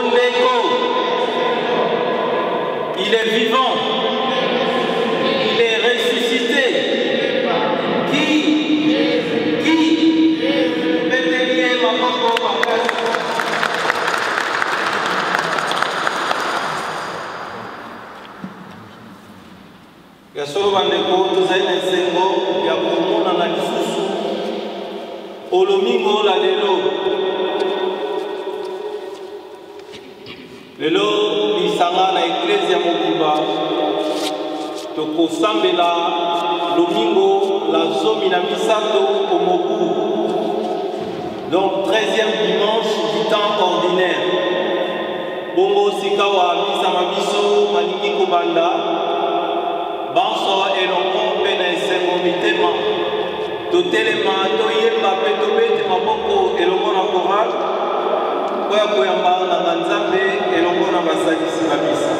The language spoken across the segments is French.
Ondeko, il est vivant, il est ressuscité. Qui Béthélien Mapoko Makasi. Ya solo bandeko tozali na esengo ya komona na lisusu olomingo la lelo lisanga na eklezia mobimba tokosambela lomingo la zomi na misato omobu, donc 13e dimanche du temps ordinaire. Bongo sikawa misa mabiso malingi kobanda banso elongo mpe na esengo mitema totelema toyemba mpe tobete maboko elongo na korale oya koyamba na Nzambe elongo na basalisi na misa.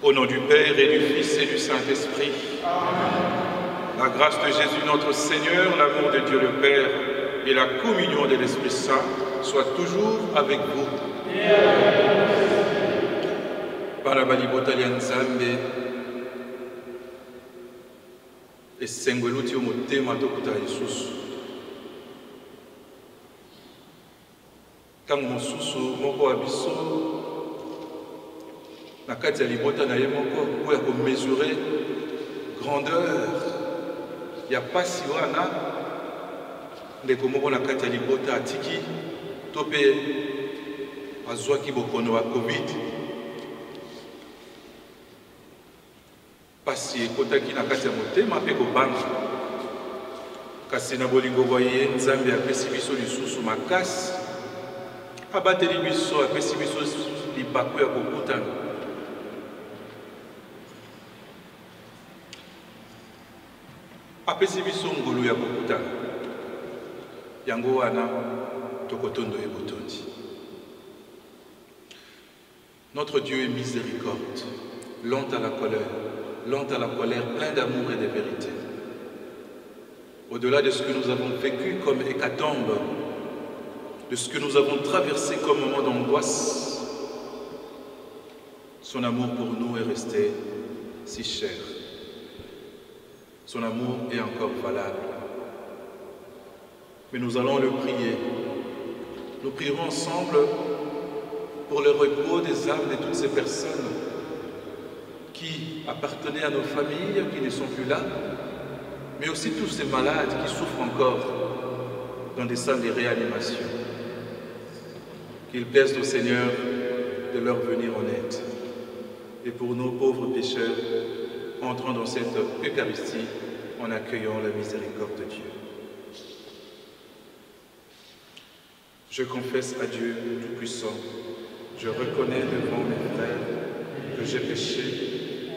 Au nom du Père et du Fils et du Saint-Esprit, la grâce de Jésus notre Seigneur, l'amour de Dieu le Père et la communion de l'Esprit Saint soient toujours avec vous. Par la balibota ya Nzambe, esengo eluti omotema tokuta lisusu. Ntango mosusu moko wa biso na kati ya libota na ye moko oyo akomesurer grandeur ya pasi wana ndeko moko na kati ya libota atiki to mpe azwaki bokono ya covid pasi ekotaki na kati ya motema mpe kobanga kasi na bolingo bwa ye Nzambe apesi biso lisusu makasi abateli biso apesi biso libaku ya kokutana. apesi biso ngolu ya kokutana yango wana tokotondo ebotondi. Notre Dieu est miséricorde, lent à la colère, plein d'amour et de vérité. Au-delà de ce que nous avons vécu comme hécatombe, de ce que nous avons traversé comme moment d'angoisse, son amour pour nous est resté si cher. Son amour est encore valable. Mais nous allons le prier. Nous prierons ensemble pour le repos des âmes de toutes ces personnes qui appartenaient à nos familles, qui ne sont plus là, mais aussi tous ces malades qui souffrent encore dans des salles de réanimation. Qu'il plaise au Seigneur de leur venir en aide. Et pour nos pauvres pécheurs, entrons dans cette Eucharistie en accueillant la miséricorde de Dieu. Je confesse à Dieu Tout-Puissant, je reconnais devant mes frères que j'ai péché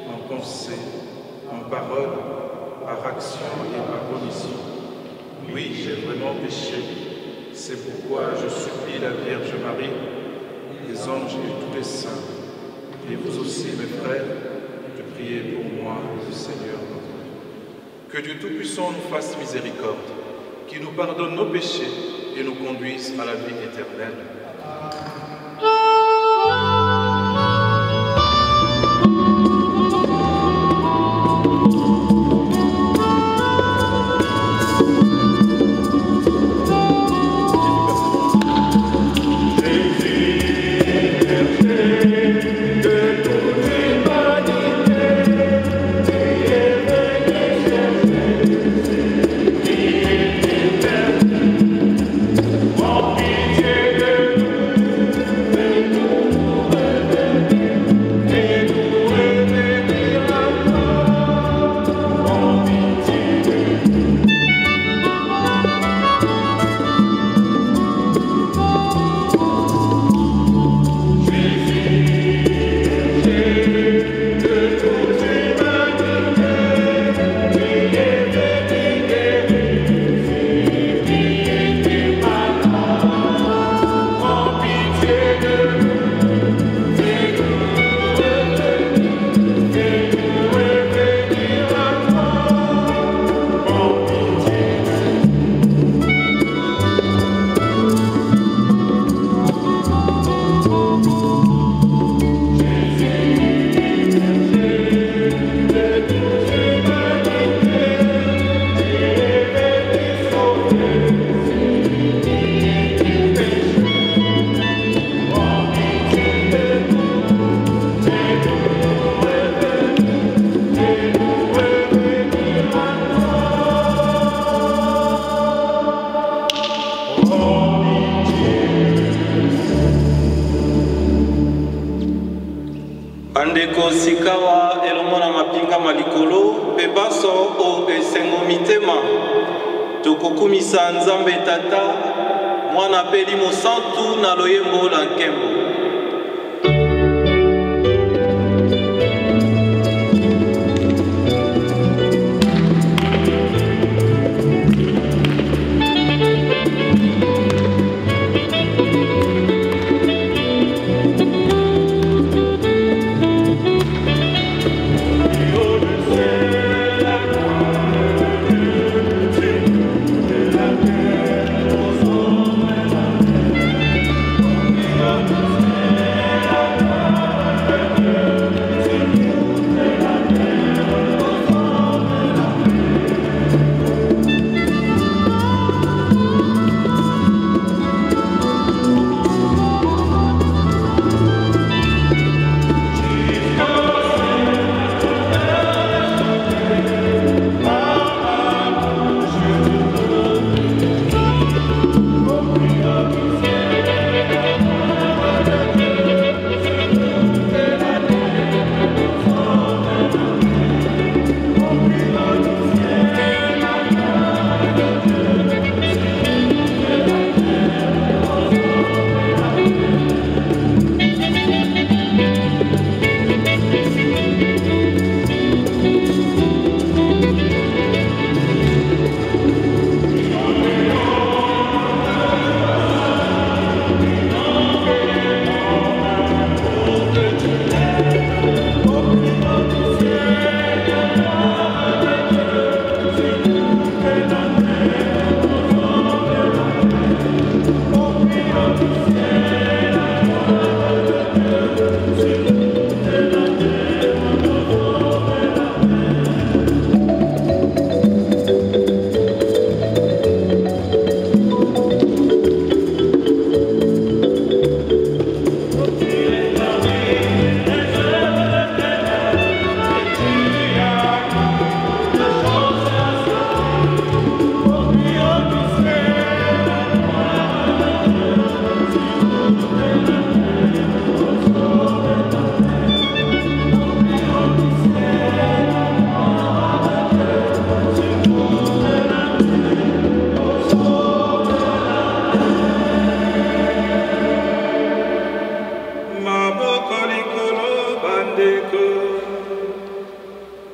en pensée, en parole, par action et par omission. Oui, j'ai vraiment péché. C'est pourquoi je supplie la Vierge Marie, les anges et tous les saints, et vous aussi, mes frères, de prier pour moi, le Seigneur notre Dieu. Que Dieu Tout-Puissant nous fasse miséricorde, qu'il nous pardonne nos péchés et nous conduise à la vie éternelle. Bandeko sikawa elomona mapinga malikolo pebaso o esengo mitema tokokumisa Nzambe Tata mwana peli mosantu na loyembo la nkembo.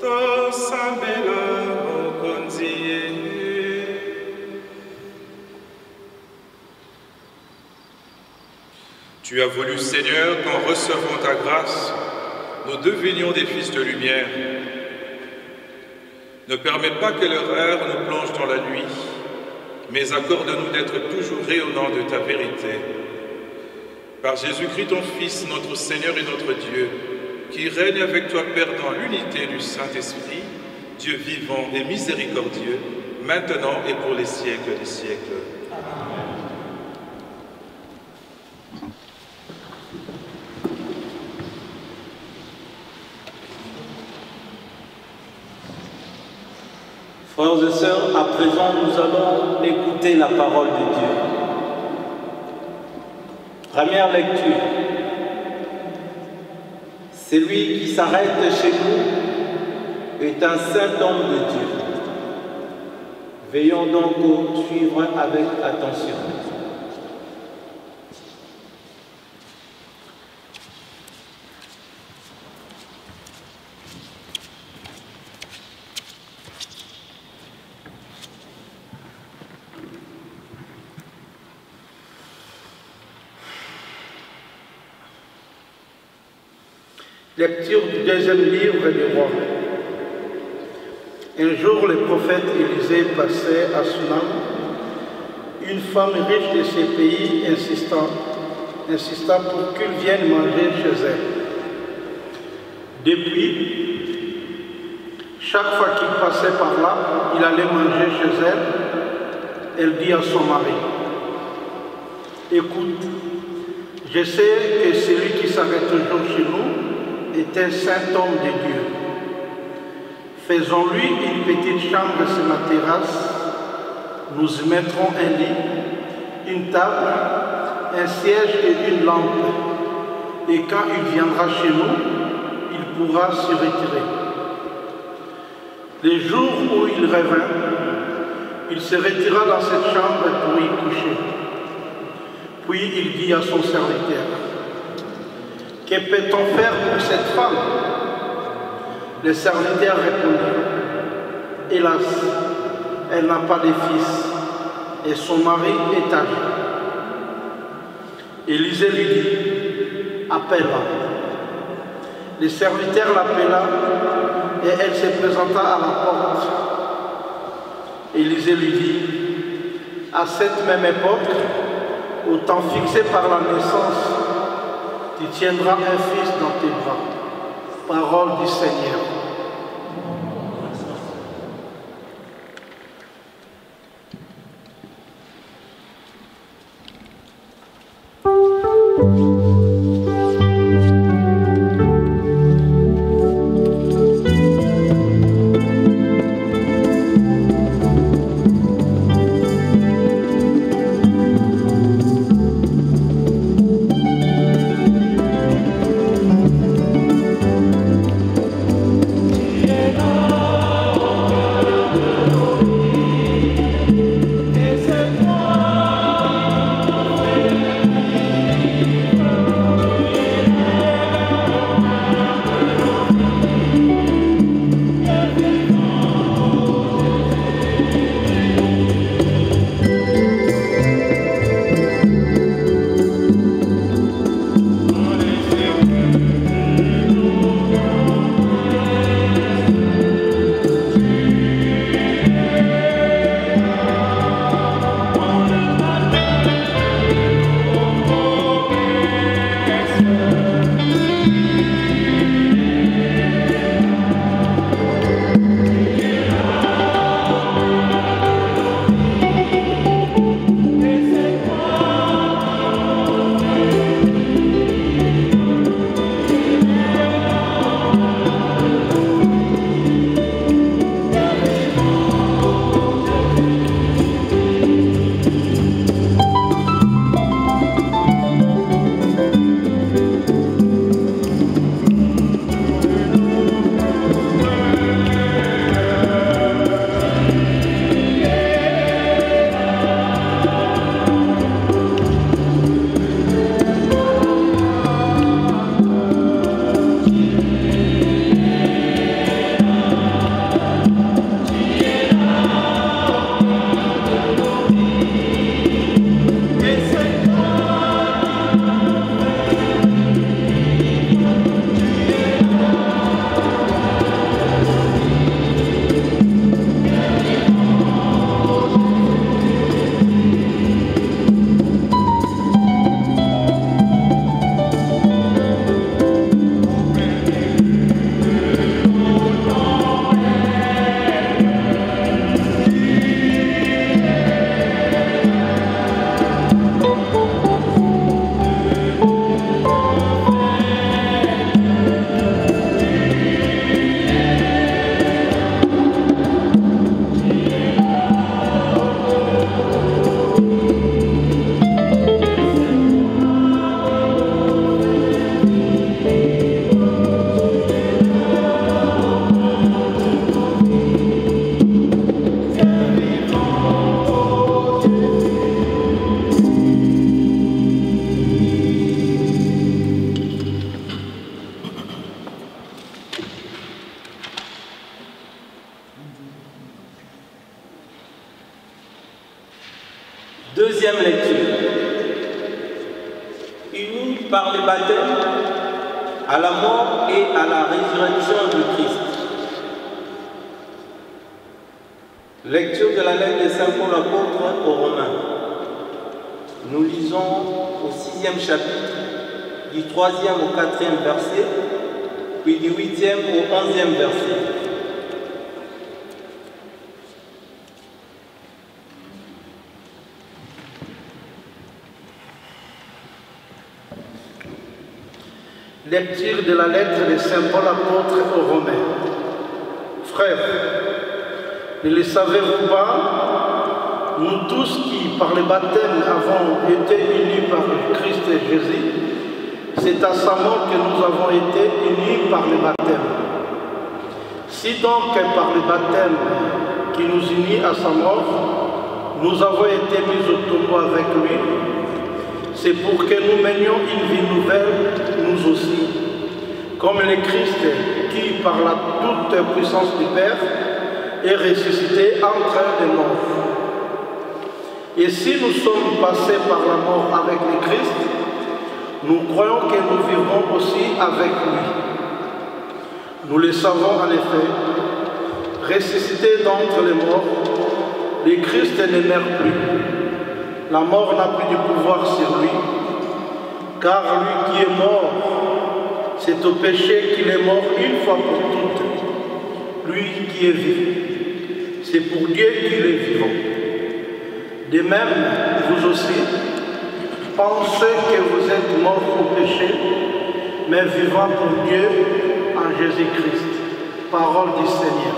Tu as voulu, Seigneur, qu'en recevant ta grâce, nous devenions des fils de lumière. Ne permets pas que l'erreur nous plonge dans la nuit, mais accorde-nous d'être toujours rayonnants de ta vérité. Par Jésus-Christ, ton Fils, notre Seigneur et notre Dieu, qui règne avec toi, Père, dans l'unité du Saint-Esprit, Dieu vivant et miséricordieux, maintenant et pour les siècles des siècles. Frères et sœurs, à présent, nous allons écouter la parole de Dieu. Première lecture. Celui qui s'arrête chez nous est un saint homme de Dieu. Veillons donc au suivre avec attention. Lecture du deuxième livre des rois. Un jour, le prophète Élisée passait à Sunam. Une femme riche de ces pays insista pour qu'il vienne manger chez elle. Depuis, chaque fois qu'il passait par là, il allait manger chez elle. Elle dit à son mari, « Écoute, je sais que celui qui s'arrête toujours chez nous est un saint homme de Dieu. Faisons-lui une petite chambre sur la terrasse. Nous y mettrons un lit, une table, un siège et une lampe. Et quand il viendra chez nous, il pourra se retirer. » Les jours où il revint, il se retira dans cette chambre pour y coucher. Puis il dit à son serviteur, « Que peut-on faire pour cette femme ?» Le serviteur répondit, « Hélas, elle n'a pas de fils, et son mari est âgé. » Élisée lui dit, « Appelle-la. » Le serviteur l'appela, et elle se présenta à la porte. Élisée lui dit, « À cette même époque, au temps fixé par la naissance, tu tiendras un fils dans tes bras. » Parole du Seigneur. Deuxième lecture. Unis par les baptêmes à la mort et à la résurrection de Christ. Lecture de la lettre de Saint Paul apôtre aux Romains. Nous lisons au 6e chapitre, du 3e au 4e verset, puis du 8e au 11e verset. Lecture de la lettre de Saint Paul apôtre aux Romains. Frères, ne le savez-vous pas, nous tous qui, par le baptême, avons été unis par Christ Jésus, c'est à sa mort que nous avons été unis par le baptême. Si donc, par le baptême qui nous unit à sa mort, nous avons été mis au tombeau avec lui, c'est pour que nous menions une vie nouvelle, nous aussi, comme le Christ qui, par la toute puissance du Père, est ressuscité entre les morts. Et si nous sommes passés par la mort avec le Christ, nous croyons que nous vivrons aussi avec lui. Nous le savons en effet, ressuscité d'entre les morts, le Christ ne meurt plus. La mort n'a plus de pouvoir sur lui, car lui qui est mort, c'est au péché qu'il est mort une fois pour toutes. Lui qui est vivant, c'est pour Dieu qu'il est vivant. De même, vous aussi, pensez que vous êtes morts au péché, mais vivants pour Dieu en Jésus-Christ. Parole du Seigneur.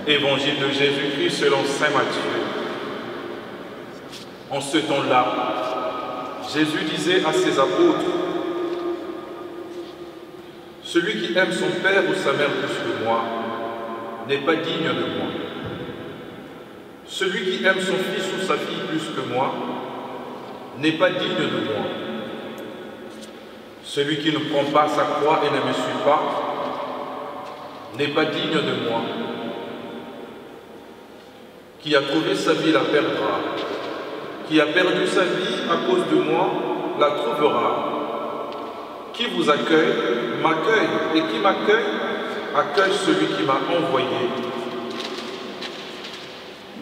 Évangile de Jésus-Christ selon saint Matthieu. En ce temps-là, Jésus disait à ses apôtres, « Celui qui aime son père ou sa mère plus que moi n'est pas digne de moi. Celui qui aime son fils ou sa fille plus que moi n'est pas digne de moi. Celui qui ne prend pas sa croix et ne me suit pas n'est pas digne de moi. Qui a trouvé sa vie la perdra. Qui a perdu sa vie à cause de moi la trouvera. Qui vous accueille, m'accueille. Et qui m'accueille, accueille celui qui m'a envoyé.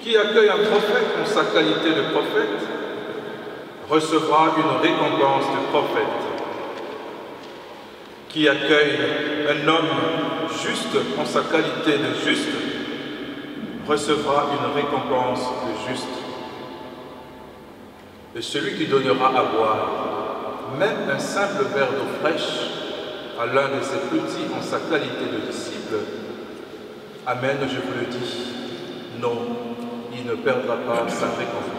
Qui accueille un prophète en sa qualité de prophète, recevra une récompense de prophète. Qui accueille un homme juste en sa qualité de juste, recevra une récompense de juste. Et celui qui donnera à boire, même un simple verre d'eau fraîche, à l'un de ses petits en sa qualité de disciple, amen, je vous le dis, non, il ne perdra pas sa récompense.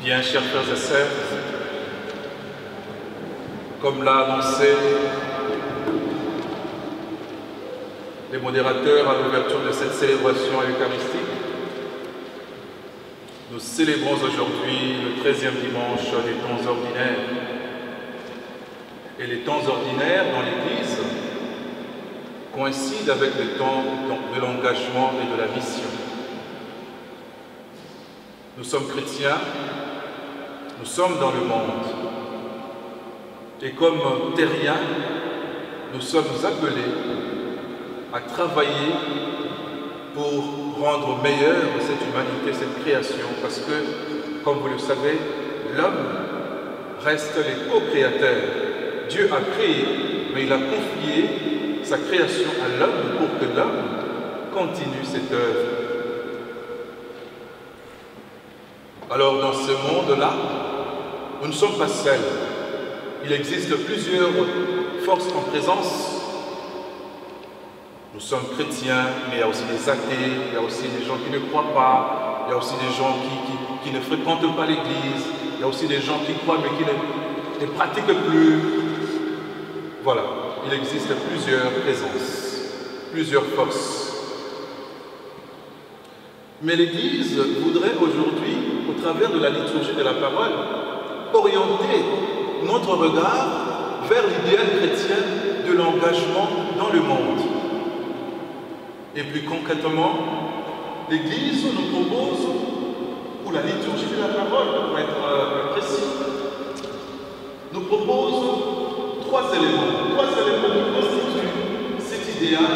Bien, chers frères et sœurs, comme l'a annoncé les modérateurs à l'ouverture de cette célébration eucharistique, nous célébrons aujourd'hui le 13e dimanche des temps ordinaires. Et les temps ordinaires dans l'Église coïncident avec le temps de l'engagement et de la mission. Nous sommes chrétiens, nous sommes dans le monde. Et comme terriens, nous sommes appelés à travailler pour rendre meilleure cette humanité, cette création. Parce que, comme vous le savez, l'homme reste les co-créateurs. Dieu a créé, mais il a confié sa création à l'homme pour que l'homme continue cette œuvre. Alors dans ce monde-là, nous ne sommes pas seuls. Il existe plusieurs forces en présence. Nous sommes chrétiens, mais il y a aussi des athées, il y a aussi des gens qui ne croient pas, il y a aussi des gens qui ne fréquentent pas l'Église, il y a aussi des gens qui croient mais qui ne pratiquent plus. Voilà, il existe plusieurs présences, plusieurs forces. Mais l'Église voudrait aujourd'hui, au travers de la liturgie de la parole, orienter notre regard vers l'idéal chrétien de l'engagement dans le monde. Et plus concrètement, l'Église nous propose, pour la liturgie de la parole, pour être plus précis, nous propose trois éléments qui constituent cet idéal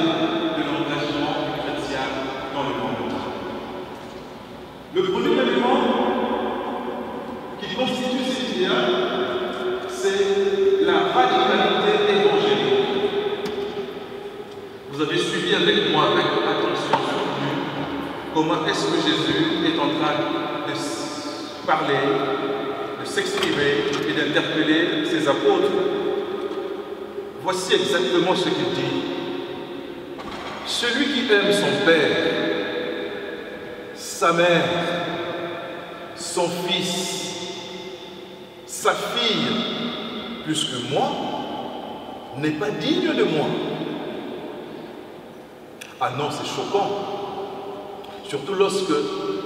de l'engagement du chrétien dans le monde. Le premier élément qui constitue cet idéal, c'est la radicalité évangélique. Vous avez suivi avec moi, avec attention soutenue, comment est-ce que Jésus est en train de parler, de s'exprimer et d'interpeller ses apôtres. Voici exactement ce qu'il dit. Celui qui aime son père, sa mère, son fils, sa fille, plus que moi, n'est pas digne de moi. Ah non, c'est choquant. Surtout lorsque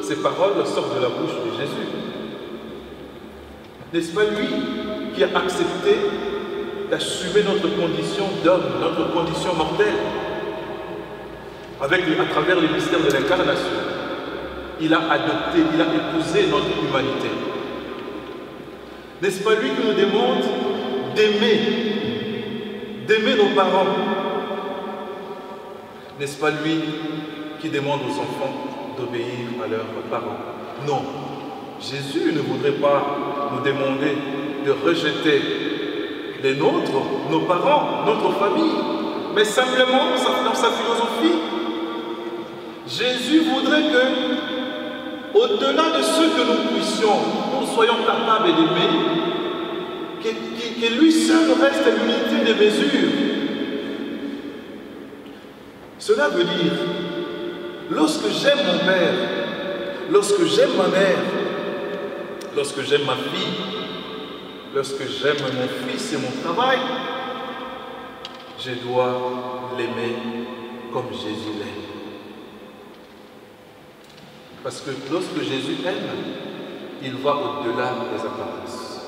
ces paroles sortent de la bouche de Jésus. N'est-ce pas lui qui a accepté d'assumer notre condition d'homme, notre condition mortelle, à travers le mystère de l'incarnation? Il a adopté, il a épousé notre humanité. N'est-ce pas lui qui nous demande d'aimer nos parents? N'est-ce pas lui qui demande aux enfants d'obéir à leurs parents? Non, Jésus ne voudrait pas nous demander de rejeter les nôtres, nos parents, notre famille, mais simplement dans sa philosophie. Jésus voudrait que au-delà de ce que nous puissions, nous soyons capables d'aimer, que lui seul reste l'unité des mesures. Cela veut dire, lorsque j'aime mon père, lorsque j'aime ma mère, lorsque j'aime ma fille, lorsque j'aime mon fils et mon travail, je dois l'aimer comme Jésus l'aime. Parce que lorsque Jésus aime, il va au-delà des apparences.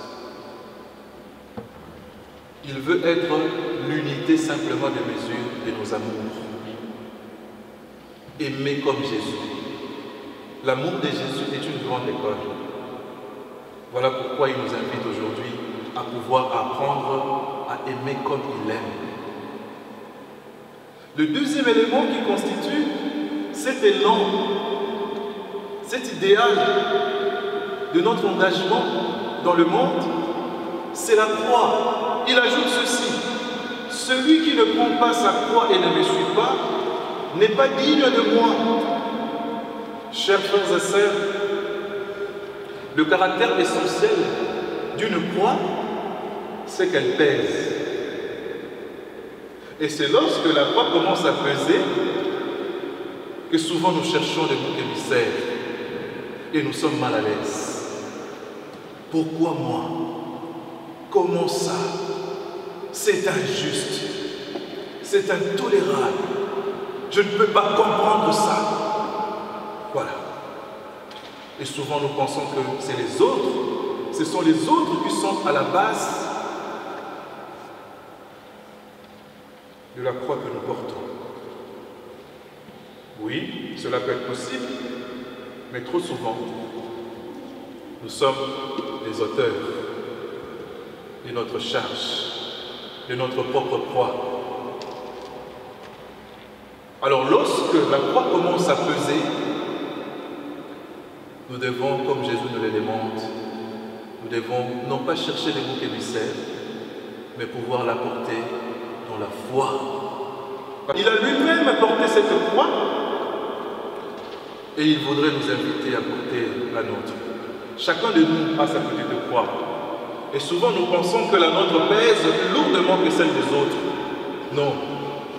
Il veut être l'unité simplement des mesures de nos amours. Aimer comme Jésus. L'amour de Jésus est une grande école. Voilà pourquoi il nous invite aujourd'hui à pouvoir apprendre à aimer comme il aime. Le deuxième élément qui constitue cet élan, cet idéal de notre engagement dans le monde, c'est la croix. Il ajoute ceci: celui qui ne prend pas sa croix et ne me suit pas n'est pas digne de moi. Chers frères et sœurs, le caractère essentiel d'une croix, c'est qu'elle pèse. Et c'est lorsque la croix commence à peser que souvent nous cherchons des boucs émissaires et nous sommes mal à l'aise. Pourquoi moi? Comment ça? C'est injuste, c'est intolérable, je ne peux pas comprendre ça. Voilà. Et souvent nous pensons que c'est les autres, ce sont les autres qui sont à la base de la croix que nous portons. Oui, cela peut être possible, mais trop souvent, nous sommes les auteurs de notre charge, de notre propre croix. Alors lorsque la croix commence à peser, nous devons, comme Jésus nous le demande, nous devons non pas chercher les boucs émissaires, mais pouvoir la porter dans la foi. Il a lui-même porté cette croix et il voudrait nous inviter à porter la nôtre. Chacun de nous a sa petite croix. Et souvent nous pensons que la nôtre pèse plus lourdement que celle des autres. Non,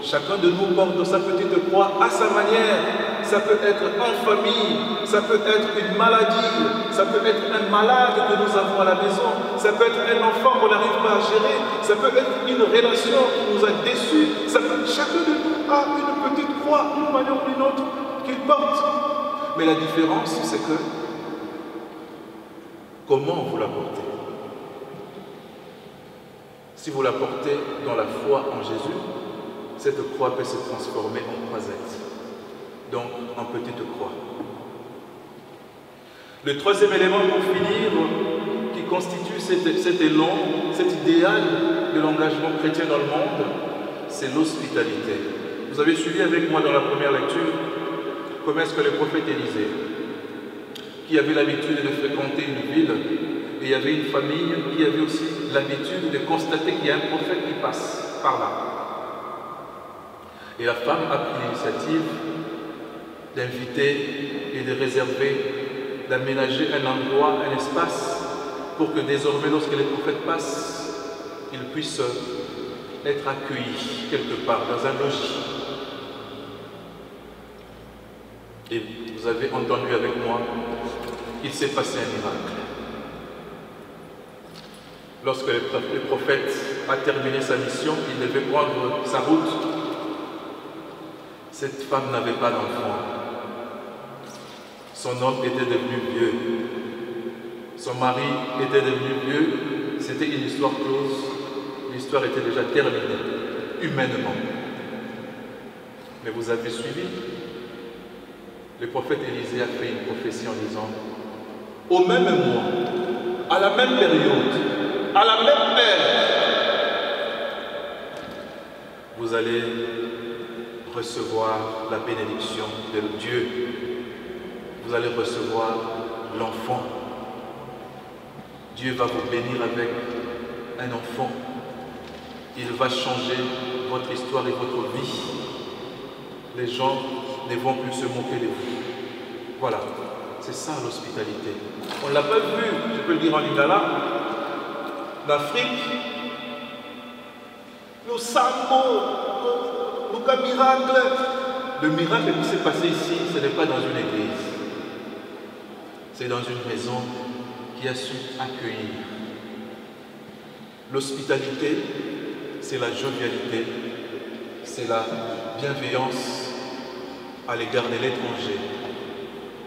chacun de nous porte sa petite croix à sa manière. Ça peut être en famille, ça peut être une maladie, ça peut être un malade que nous avons à la maison, ça peut être un enfant qu'on n'arrive pas à gérer, ça peut être une relation qui nous a déçus. Chacun de nous a une petite croix, d'une manière ou d'une autre, qu'il porte. Mais la différence, c'est que comment vous la portez. Si vous la portez dans la foi en Jésus, cette croix peut se transformer en croisette, donc en petite croix. Le troisième élément pour finir, qui constitue cet élan, cet idéal de l'engagement chrétien dans le monde, c'est l'hospitalité. Vous avez suivi avec moi dans la première lecture comment est-ce que le prophète Élisée, qui avait l'habitude de fréquenter une ville, et il y avait une famille qui avait aussi l'habitude de constater qu'il y a un prophète qui passe par là. Et la femme a pris l'initiative d'inviter et de réserver, d'aménager un endroit, un espace, pour que désormais, lorsque les prophètes passent, ils puissent être accueillis quelque part, dans un logis. Et vous avez entendu avec moi qu'il s'est passé un miracle. Lorsque le prophète a terminé sa mission, il devait prendre sa route. Cette femme n'avait pas d'enfant. Son homme était devenu vieux. Son mari était devenu vieux. C'était une histoire close. L'histoire était déjà terminée, humainement. Mais vous avez suivi? Le prophète Élisée a fait une prophétie en disant: au même mois, à la même période, à la même heure, vous allez recevoir la bénédiction de Dieu. Vous allez recevoir l'enfant. Dieu va vous bénir avec un enfant. Il va changer votre histoire et votre vie. Les gens ne vont plus se moquer de vous. Voilà. C'est ça l'hospitalité. On ne l'a pas vu, je peux le dire en lingala. L'Afrique, nous savons, nous avons un miracle. Le miracle qui s'est passé ici, ce n'est pas dans une église. C'est dans une maison qui a su accueillir. L'hospitalité, c'est la jovialité, c'est la bienveillance à l'égard de l'étranger,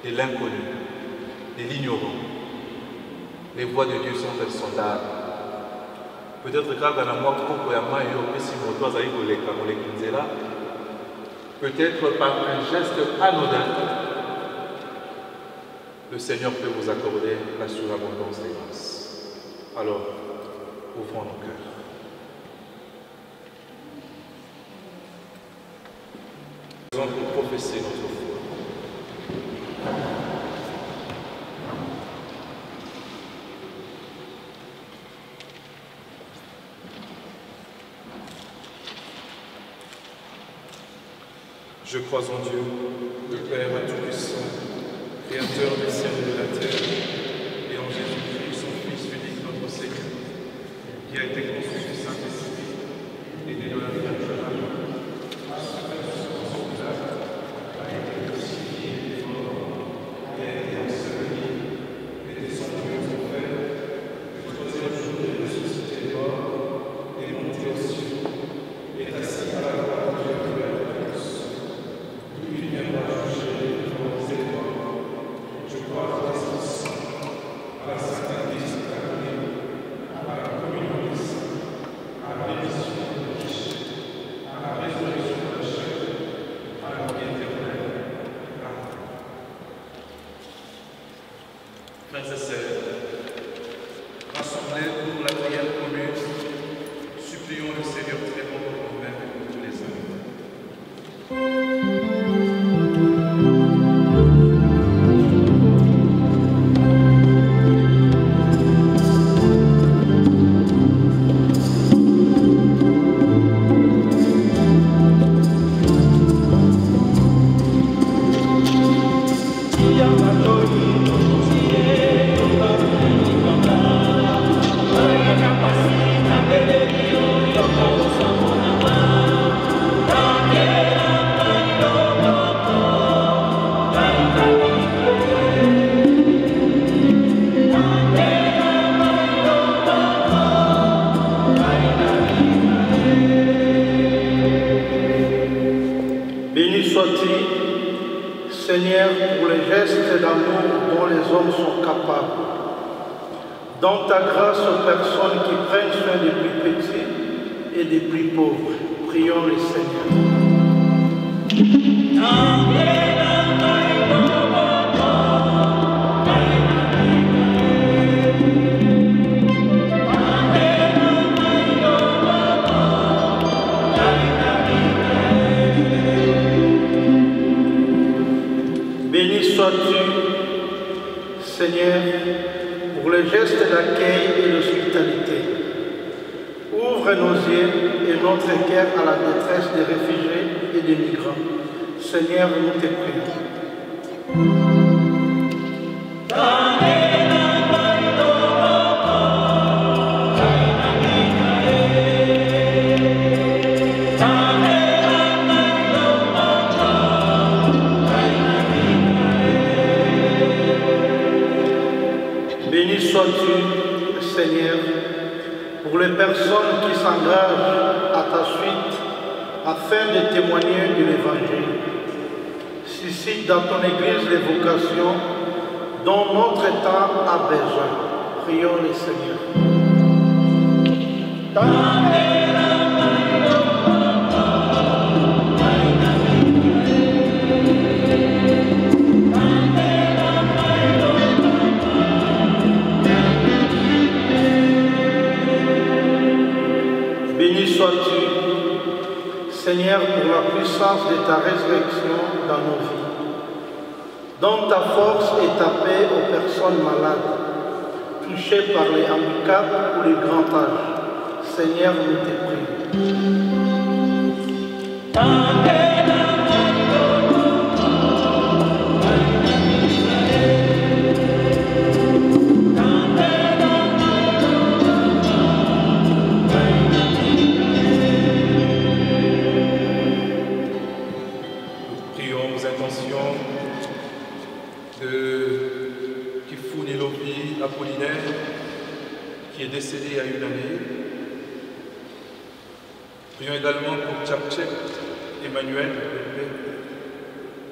de l'inconnu, de l'ignorant. Les voies de Dieu sont insondables. Peut-être que quand peut-être par un geste anodin, le Seigneur peut vous accorder la surabondance des grâces. Alors, ouvrons nos cœurs. Nous allons professer notre foi. Je crois en Dieu, le Père Tout-Puissant, Créateur des cieux et de la terre, et en Jésus-Christ, son Fils unique, notre Seigneur, qui a été conçu du Saint-Esprit et né de la Vierge Marie, a souffert sur son visage, a été crucifié et mort, et a été enseveli, et descendu aux enfers, le troisième jour est ressuscité des morts, et monté aux cieux, est assis à la droite de Dieu de la Père. Il viendra juger les vivants et les morts. Je crois à l'Esprit Saint, à la Sainte Église catholique, à la communion des saints, à la rémission des péchés, à la résurrection de la chair, à la vie éternelle. Amen. Frères et sœurs, rassemblés pour la prière commune, supplions le Seigneur très bon pour nous-mêmes et pour tous les hommes. Béni sois-tu, Seigneur, pour les gestes d'amour dont les hommes sont capables. Donne ta grâce aux personnes qui prennent soin des plus petits et des plus pauvres. Prions le Seigneur. Béni sois-tu, Seigneur, pour les gestes d'accueil et d'hospitalité. Ouvre nos yeux et notre cœur à la détresse des réfugiés et des migrants. Seigneur, nous te prions. Béni sois-tu, Seigneur, pour les personnes qui s'engagent à ta suite afin de témoigner de l'Évangile. Suscite dans ton Église les vocations dont notre temps a besoin. Prions le Seigneur. Béni sois-tu, Seigneur, pour la puissance de ta résurrection dans nos vies. Donne ta force et ta paix aux personnes malades, touchées par les handicaps ou les grands âges. Seigneur, nous te prions. prions aux intentions de Kifuni Lopi Apollinaire, qui est décédé à une année. Prions également pour Tchapchek Emmanuel,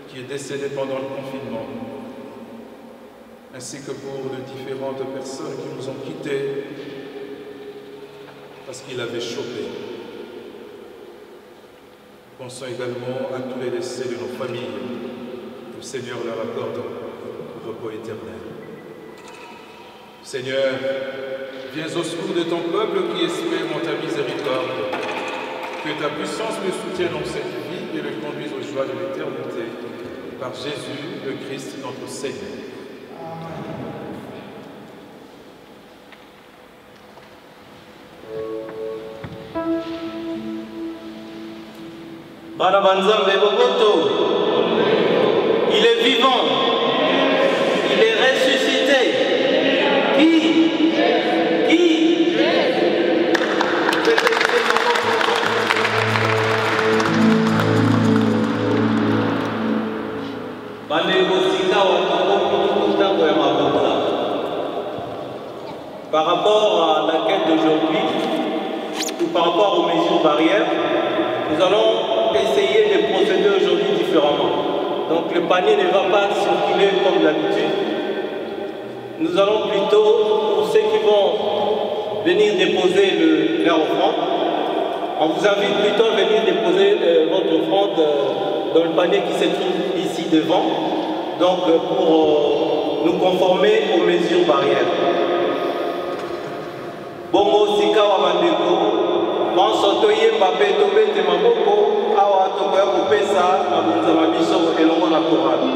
qui est décédé pendant le confinement, ainsi que pour les différentes personnes qui nous ont quittés parce qu'il avait chopé. Pensons également à tous les décès de nos familles. Le Seigneur leur accorde le repos éternel. Seigneur, viens au secours de ton peuple qui espère en ta miséricorde. Que ta puissance le soutienne dans cette vie et le conduise aux joies de l'éternité. Par Jésus, le Christ, notre Seigneur. Bana Banzambe Boboto, il est vivant, il est ressuscité. Qui? Par rapport à la quête d'aujourd'hui, ou par rapport aux mesures barrières, nous allons essayer de procéder aujourd'hui différemment. Donc le panier ne va pas circuler comme d'habitude. Nous allons plutôt, pour ceux qui vont venir déposer leur offrande, on vous invite plutôt à venir déposer votre offrande dans le panier qui se trouve ici devant, donc pour nous conformer aux mesures barrières. Bongo sika wa mandeko, mansoto yemba pe tobete maboko, awa tokoya kopesa na bunzama biso elongo na korali.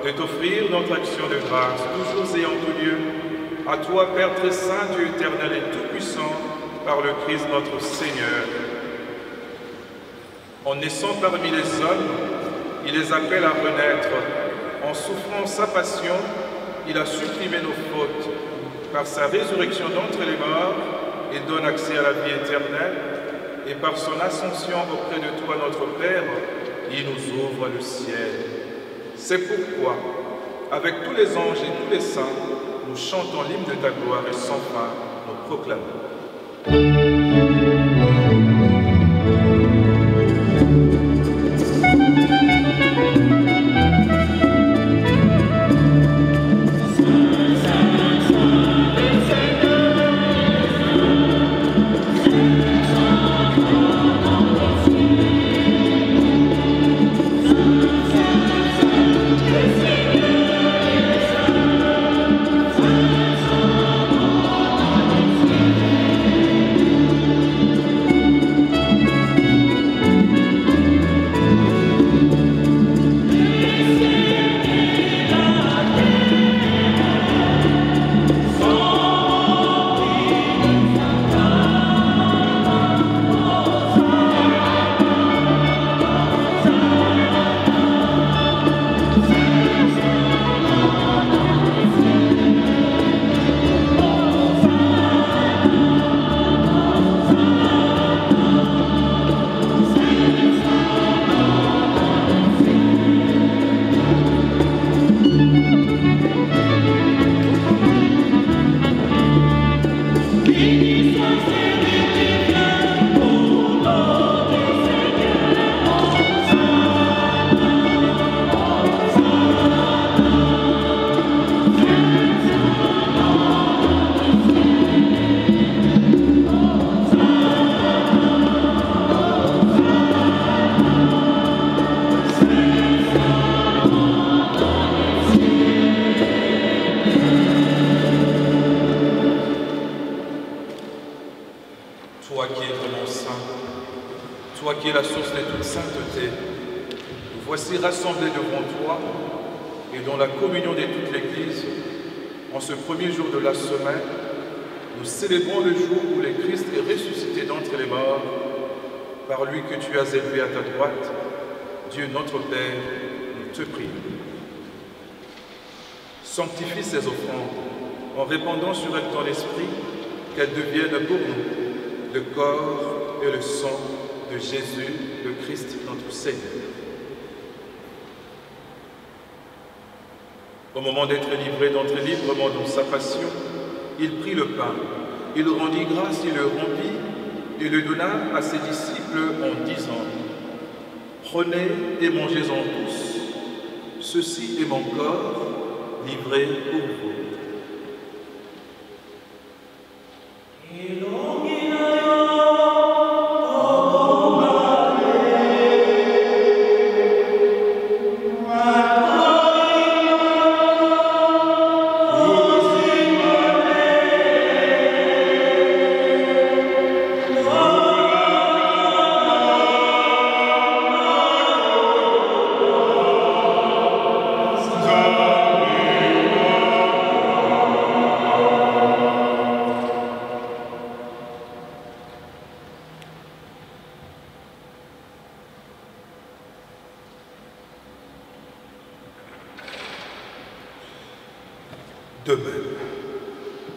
de t'offrir notre action de grâce, toujours et en tout lieu, à toi, Père très saint, Dieu éternel et tout-puissant, par le Christ notre Seigneur. En naissant parmi les hommes, il les appelle à renaître. En souffrant sa passion, il a supprimé nos fautes. Par sa résurrection d'entre les morts, il donne accès à la vie éternelle. Et par son ascension auprès de toi, notre Père, il nous ouvre le ciel. C'est pourquoi, avec tous les anges et tous les saints, nous chantons l'hymne de ta gloire et sans fin, nous proclamons. Toi qui es vraiment saint, toi qui es la source de toute sainteté, nous voici rassemblés devant toi et dans la communion de toute l'Église, en ce premier jour de la semaine, nous célébrons le jour où le Christ est ressuscité d'entre les morts, par lui que tu as élevé à ta droite. Dieu notre Père, nous te prions. Sanctifie ces offrandes en répandant sur elles ton esprit, qu'elles deviennent pour nous le corps et le sang de Jésus, le Christ, notre Seigneur. Au moment d'être livré, d'entrer librement dans sa passion, il prit le pain, il rendit grâce, il le rompit et le donna à ses disciples en disant : « Prenez et mangez-en tous, ceci est mon corps livré pour vous. » Amen.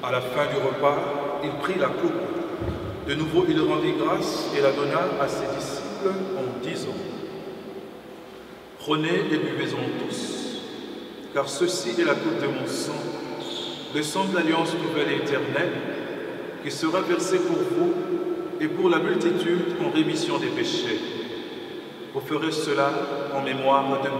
À la fin du repas, il prit la coupe. De nouveau, il rendit grâce et la donna à ses disciples en disant : « Prenez et buvez-en tous, car ceci est la coupe de mon sang, le sang de l'alliance nouvelle et éternelle, qui sera versé pour vous et pour la multitude en rémission des péchés. Vous ferez cela en mémoire de moi. »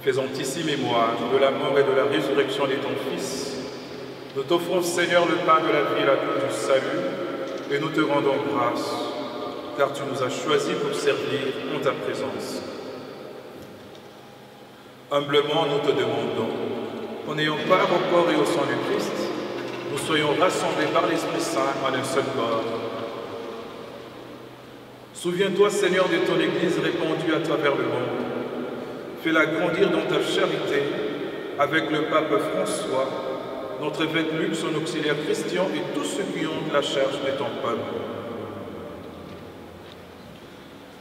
Faisons ici mémoire de la mort et de la résurrection de ton Fils. Nous t'offrons, Seigneur, le pain de la vie et la coupe du salut, et nous te rendons grâce, car tu nous as choisis pour servir en ta présence. Humblement, nous te demandons qu'en ayant part au corps et au sang du Christ, nous soyons rassemblés par l'Esprit Saint en un seul corps. Souviens-toi, Seigneur, de ton Église répandue à travers le monde. Fais-la grandir dans ta charité avec le pape François, notre évêque Luc, son auxiliaire Christian et tous ceux qui ont la charge de ton peuple.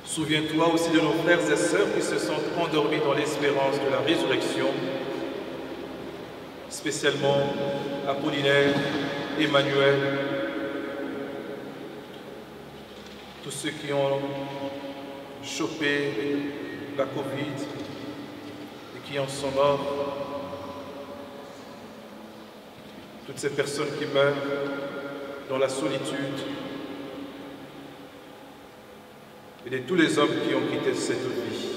Souviens-toi aussi de nos frères et sœurs qui se sont endormis dans l'espérance de la résurrection, spécialement Apollinaire, Emmanuel, tous ceux qui ont chopé la Covid et qui en sont morts, toutes ces personnes qui meurent dans la solitude, et de tous les hommes qui ont quitté cette vie.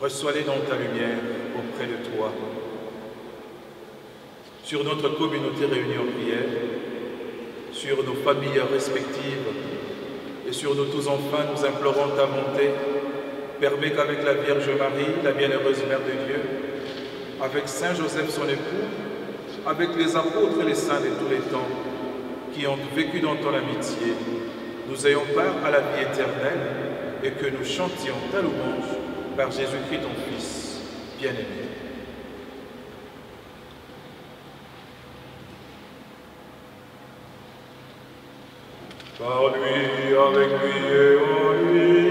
Reçois-les dans ta lumière auprès de toi. Sur notre communauté réunie en prière, sur nos familles respectives et sur nous tous enfin, nous implorons ta bonté. Permets qu'avec la Vierge Marie, la bienheureuse Mère de Dieu, avec Saint Joseph son époux, avec les apôtres et les saints de tous les temps qui ont vécu dans ton amitié, nous ayons part à la vie éternelle et que nous chantions ta louange par Jésus-Christ ton Fils bien-aimé. Par lui, avec lui et en lui.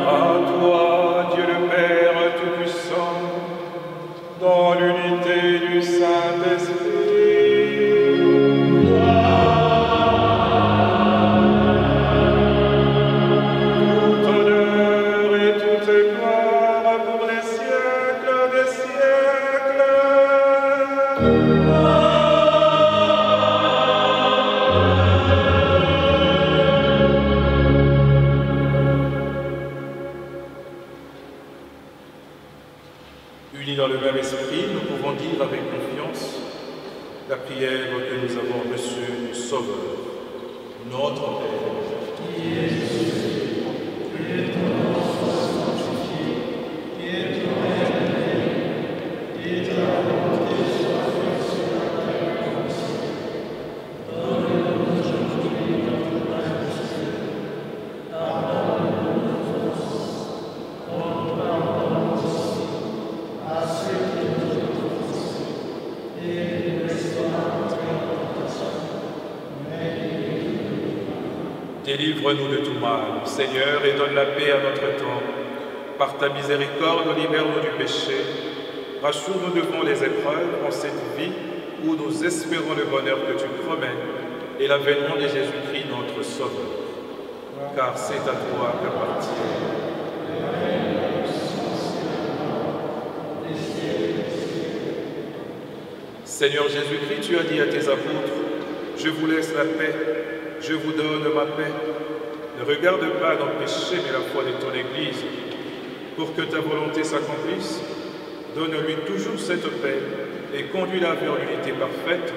À toi, Dieu le Père Tout-Puissant, dans l'unité du Saint-Esprit. Toute honneur et toute gloire pour les siècles des siècles. Unis dans le même esprit, nous pouvons dire avec confiance la prière que nous avons reçue du Sauveur. Notre Père, qui es aux cieux, que ton nom soit sanctifié, que ton règne vienne, que ta volonté soit faite sur la terre comme au ciel. Donne-nous aujourd'hui notre pain quotidien. Pardonne-nous nos offenses, comme nous pardonnons aussi à ceux qui nous ont offensés, et ne nous laisse pas entrer en tentation, mais délivre-nous du mal. Délivre-nous de tout mal, Seigneur, et donne la paix à notre temps. Par ta miséricorde, libère-nous du péché. Rassure-nous devant les épreuves en cette vie où nous espérons le bonheur que tu promets et l'avènement de Jésus-Christ, notre Sauveur. Car c'est à toi qu'appartient. Seigneur Jésus-Christ, tu as dit à tes apôtres, « Je vous laisse la paix, je vous donne ma paix. Ne regarde pas nos péchés, mais la foi de ton Église. Pour que ta volonté s'accomplisse, donne-lui toujours cette paix et conduis-la vers l'unité parfaite,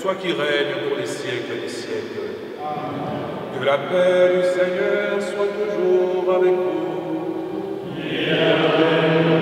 toi qui règnes pour les siècles des siècles. Amen. Que la paix du Seigneur soit toujours avec vous. Amen.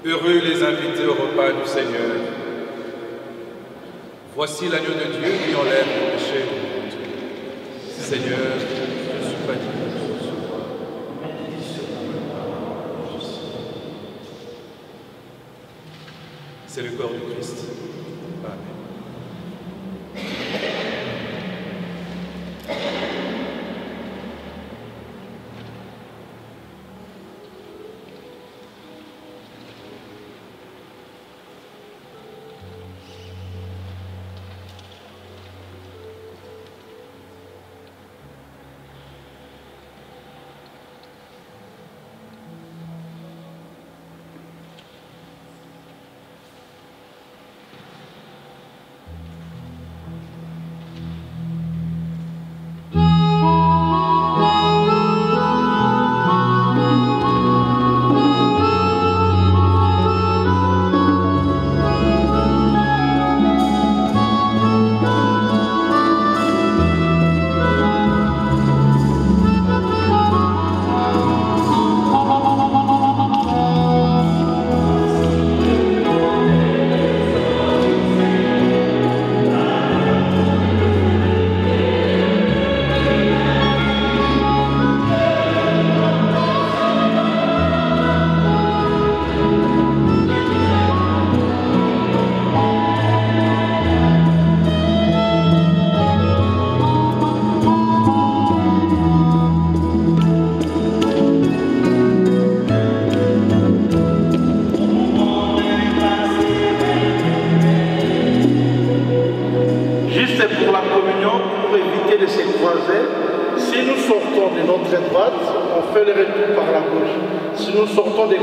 Heureux les invités au repas du Seigneur. Voici l'agneau de Dieu qui enlève le péché du monde. Seigneur, je suis pas digne de te recevoir. C'est le corps du Christ. Amen.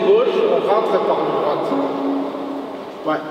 gauche, on rentre par la droite. Ouais.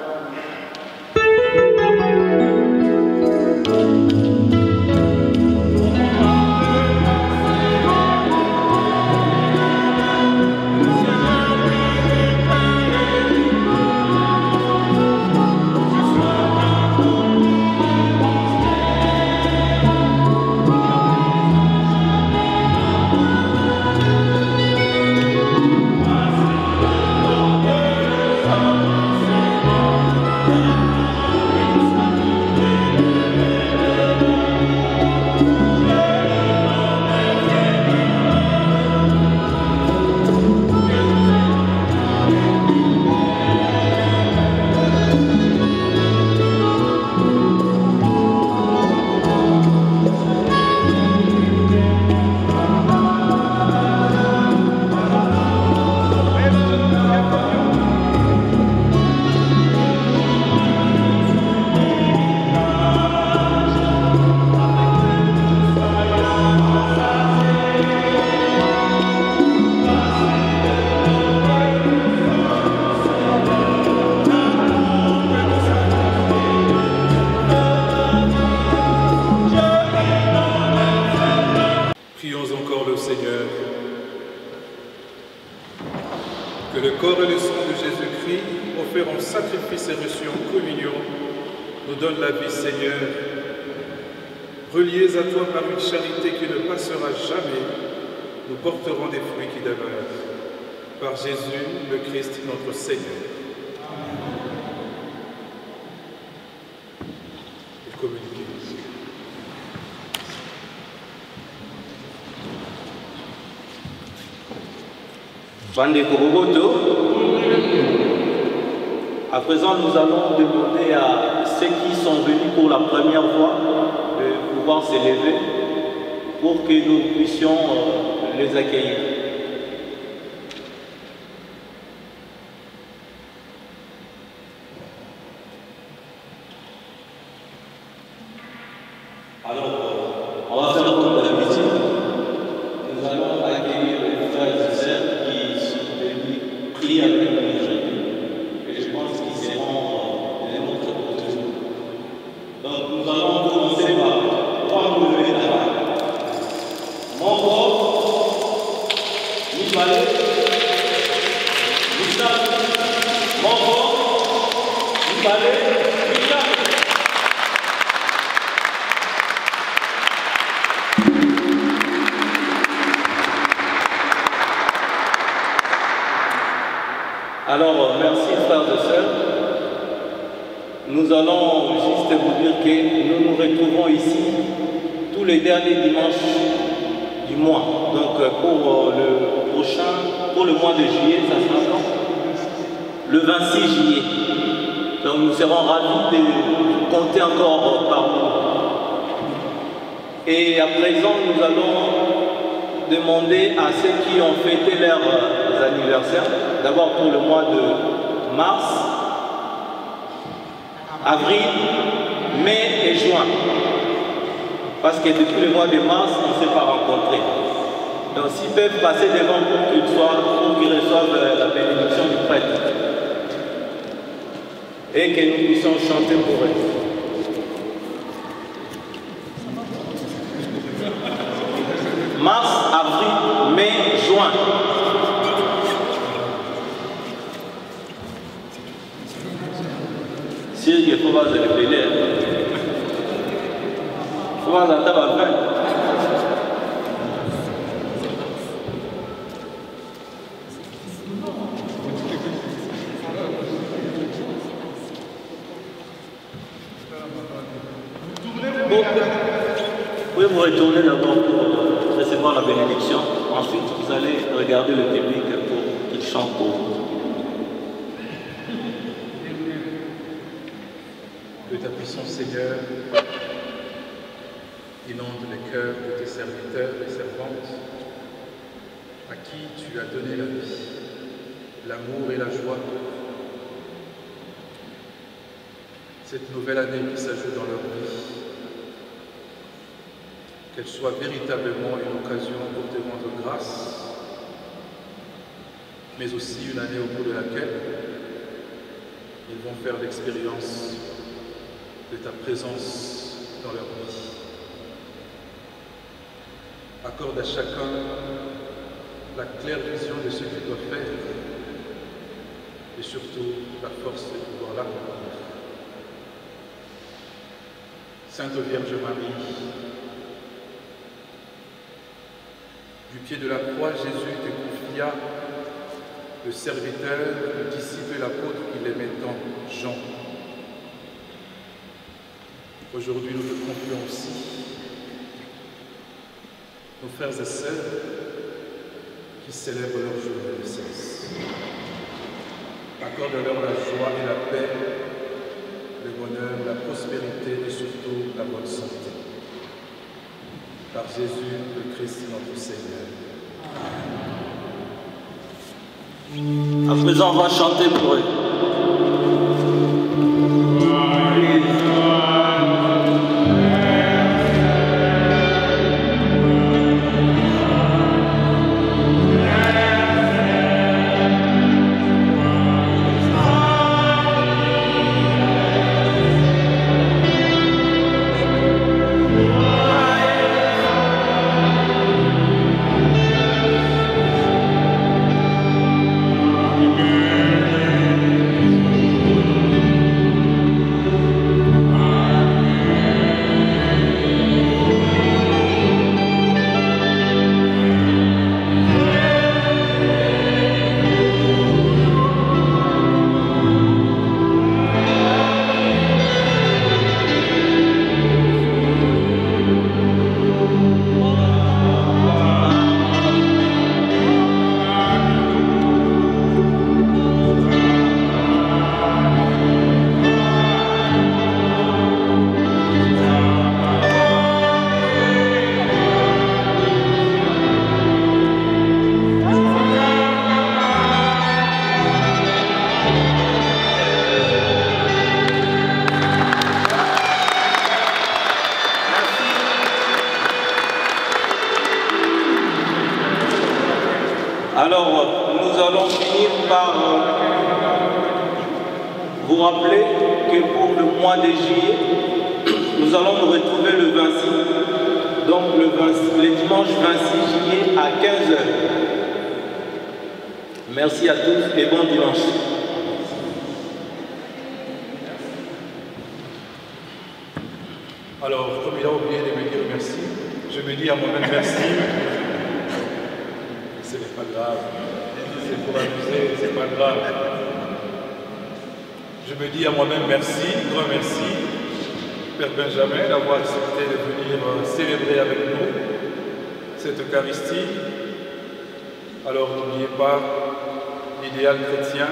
Prions encore le Seigneur. Que le corps et le sang de Jésus-Christ, offerts en sacrifice et reçus en communion, nous donne la vie, Seigneur. Reliés à toi par une charité qui ne passera jamais, nous porterons des fruits qui demeurent. Par Jésus, le Christ, notre Seigneur. Et communiquez. Bandeko Bogoto. À présent, nous allons demander à ceux qui sont venus pour la première fois de pouvoir s'élever pour que nous puissions les accueillir. Alors, on va faire comme d'habitude. Nous allons accueillir les frères et sœurs qui sont venus prier avec nous aujourd'hui. Et je pense qu'ils seront les nôtres pour toujours. Donc nous allons commencer par prendre le lever de la main. Mon corps, Nibale, Nisa, mon corps, Nibale, Nisa. Alors, merci frères et sœurs. Nous allons juste vous dire que nous nous retrouvons ici tous les derniers dimanches du mois. Donc pour le prochain, pour le mois de juillet, ça sera quand? Le 26 juillet. Donc nous serons ravis de compter encore par nous. Et à présent, nous allons demander à ceux qui ont fêté leurs anniversaires, d'abord pour le mois de mars, avril, mai et juin. Parce que depuis le mois de mars, on ne s'est pas rencontrés. Donc s'ils peuvent passer devant pour qu'ils reçoivent la bénédiction du prêtre. Et que nous puissions chanter pour eux. Mars, avril, mai, juin. Si il faut voir le pédé, il faut voir la table à vin. Bon, vous pouvez vous retourner d'abord pour recevoir la bénédiction. Ensuite, vous allez regarder le public pour qu'il chante pour vous. Que ta puissance, Seigneur, inonde les cœurs de tes serviteurs et servantes, à qui tu as donné la vie, l'amour et la joie. Cette nouvelle année qui s'ajoute dans leur vie, qu'elle soit véritablement une occasion pour te rendre grâce, mais aussi une année au cours de laquelle ils vont faire l'expérience de ta présence dans leur vie. Accorde à chacun la claire vision de ce qu'il doit faire et surtout la force de pouvoir l'accomplir. Sainte Vierge Marie, du pied de la croix, Jésus te confia le serviteur, le disciple et l'apôtre qu'il aimait tant, Jean. Aujourd'hui, nous te confions aussi nos frères et sœurs qui célèbrent leur jour de naissance. Accorde-leur la joie et la paix, le bonheur, la prospérité et surtout la bonne santé. Par Jésus, le Christ, notre Seigneur. À présent, on va chanter pour eux. Alors, nous allons finir par vous rappeler que pour le mois de juillet, nous allons nous retrouver le 26, donc le dimanche 26 juillet à 15h. Merci à tous et bon dimanche. Alors, comme il a oublié de me dire merci, je me dis à moi-même merci. Ce n'est pas grave, c'est pour amuser, c'est pas grave. Je me dis à moi-même merci, grand merci, Père Benjamin, d'avoir accepté de venir célébrer avec nous cette Eucharistie. Alors n'oubliez pas, l'idéal chrétien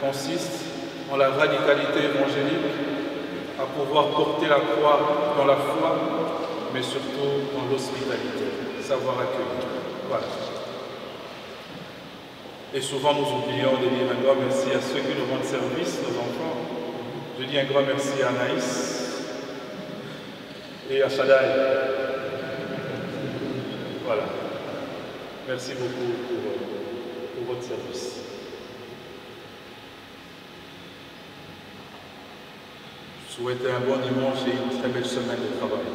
consiste en la radicalité évangélique, à pouvoir porter la croix dans la foi, mais surtout dans l'hospitalité, savoir accueillir. Voilà. Et souvent nous oublions de dire un grand merci à ceux qui nous rendent service, nos enfants. Je dis un grand merci à Anaïs et à Shaddai. Voilà. Merci beaucoup pour votre service. Je souhaite un bon dimanche et une très belle semaine de travail.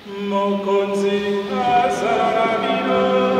Mokonzi asala bino